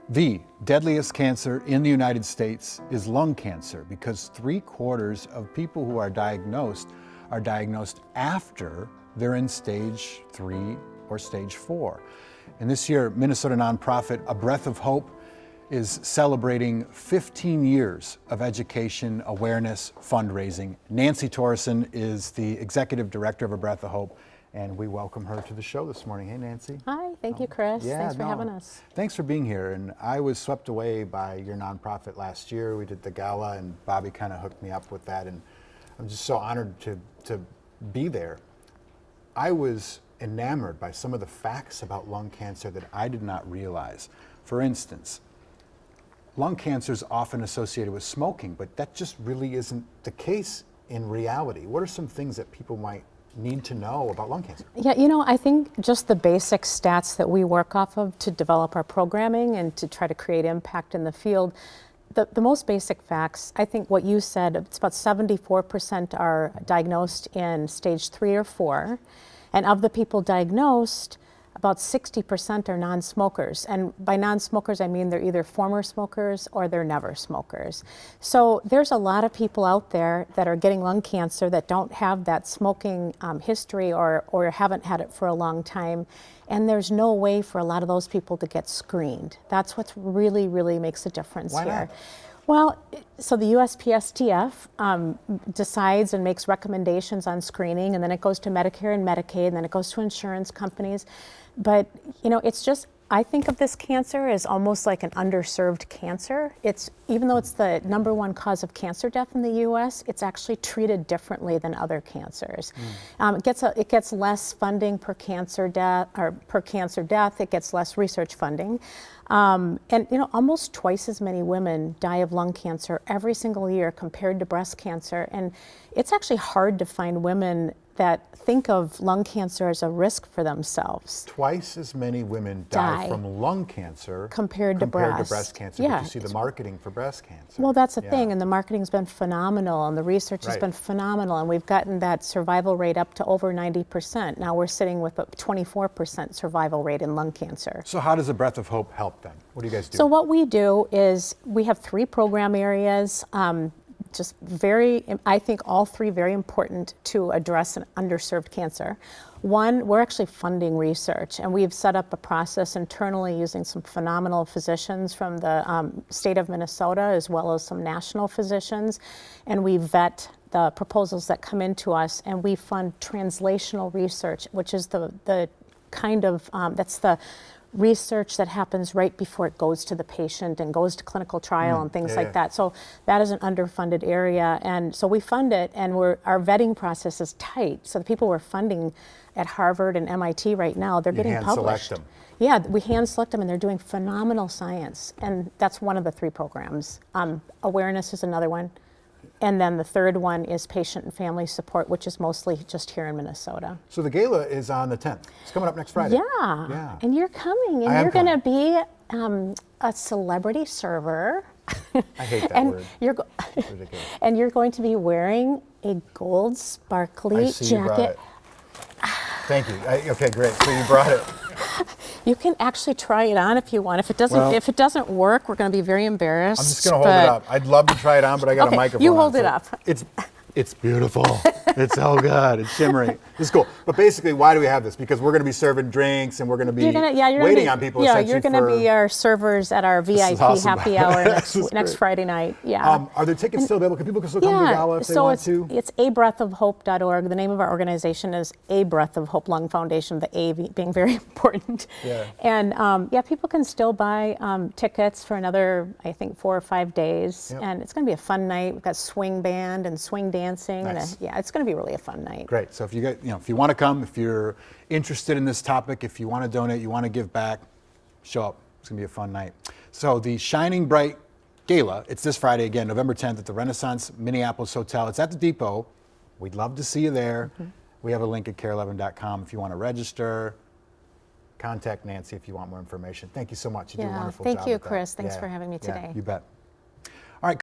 The deadliest cancer in the United States is lung cancer because 3/4 of people who are diagnosed after they're in stage 3 or stage 4. And this year, Minnesota nonprofit A Breath of Hope is celebrating 15 years of education, awareness, fundraising. Nancy Torreson is the executive director of A Breath of Hope, and we welcome her to the show this morning. Hey, Nancy. Hi, thank you, Chris. Thanks for having us. Thanks for being here. And I was swept away by your nonprofit last year. We did the gala, and Bobby kind of hooked me up with that, and I'm just so honored to be there. I was enamored by some of the facts about lung cancer that I did not realize. For instance, lung cancer is often associated with smoking, but that just really isn't the case in reality. What are some things that people might need to know about lung cancer? Yeah, I think just the basic stats that we work off of to develop our programming and to try to create impact in the field, the most basic facts, I think what you said, it's about 74% are diagnosed in stage 3 or 4. And of the people diagnosed, about 60% are non-smokers. And by non-smokers, I mean they're either former smokers or they're never smokers. So there's a lot of people out there that are getting lung cancer that don't have that smoking history or haven't had it for a long time. And there's no way for a lot of those people to get screened. That's what really, really makes a difference here. Why not? Well, so the USPSTF decides and makes recommendations on screening, and then it goes to Medicare and Medicaid, and then it goes to insurance companies. But, it's just, I think of this cancer as almost like an underserved cancer. Even though it's the #1 cause of cancer death in the U.S., it's actually treated differently than other cancers. It gets less funding per cancer death, it gets less research funding. And almost twice as many women die of lung cancer every single year compared to breast cancer. And it's actually hard to find women that think of lung cancer as a risk for themselves. Twice as many women die from lung cancer compared to breast cancer. Yeah. But you see the marketing for breast cancer. Well, that's the thing, and the marketing's been phenomenal, and the research has been phenomenal, and we've gotten that survival rate up to over 90%. Now we're sitting with a 24% survival rate in lung cancer. So how does A Breath of Hope help them? What do you guys do? So what we do is we have 3 program areas. I think all 3 very important to address an underserved cancer. One, we're actually funding research, and we've set up a process internally using some phenomenal physicians from the state of Minnesota as well as some national physicians, and we vet the proposals that come into us, and we fund translational research, which is the kind of, that's the research that happens right before it goes to the patient and goes to clinical trial and things like that. So that is an underfunded area, and so we fund it, and our vetting process is tight. So the people we're funding at Harvard and MIT right now, they're getting published. Select them. Yeah, we hand select them, and they're doing phenomenal science, and that's one of the 3 programs. Awareness is another one. And then the third one is patient and family support, which is mostly just here in Minnesota. So the gala is on the 10th. It's coming up next Friday. Yeah. And you're coming, and you're going to be a celebrity server. I hate that word. And you're going to be wearing a gold sparkly jacket. Thank you. Okay, great. So you brought it. You can actually try it on if you want. If it doesn't work, we're going to be very embarrassed. I'm just going to hold it up. I'd love to try it on, but I got a microphone. You hold it up. It's beautiful. It's so good. It's shimmering. This is cool. But basically, why do we have this? Because we're going to be serving drinks, and we're going to be waiting on people. Yeah, you're going to be our servers at our VIP happy hour next Friday night. Yeah. Are there tickets still available? People can still come to the gala if they want to? It's abreathofhope.org. The name of our organization is A Breath of Hope Lung Foundation, the A being very important. Yeah. And people can still buy tickets for another, I think, 4 or 5 days. Yep. And it's going to be a fun night. We've got swing band and swing dancing. Nice. And it's going to be really a fun night. Great. So if you want to come, if you're interested in this topic, if you want to donate, you want to give back, show up. It's going to be a fun night. So the Shining Bright Gala, it's this Friday again, November 10th at the Renaissance Minneapolis Hotel. It's at the Depot. We'd love to see you there. We have a link at care11.com if you want to register. Contact Nancy if you want more information. Thank you so much. You do a wonderful job. Thank you, Chris. Thanks for having me today. You bet.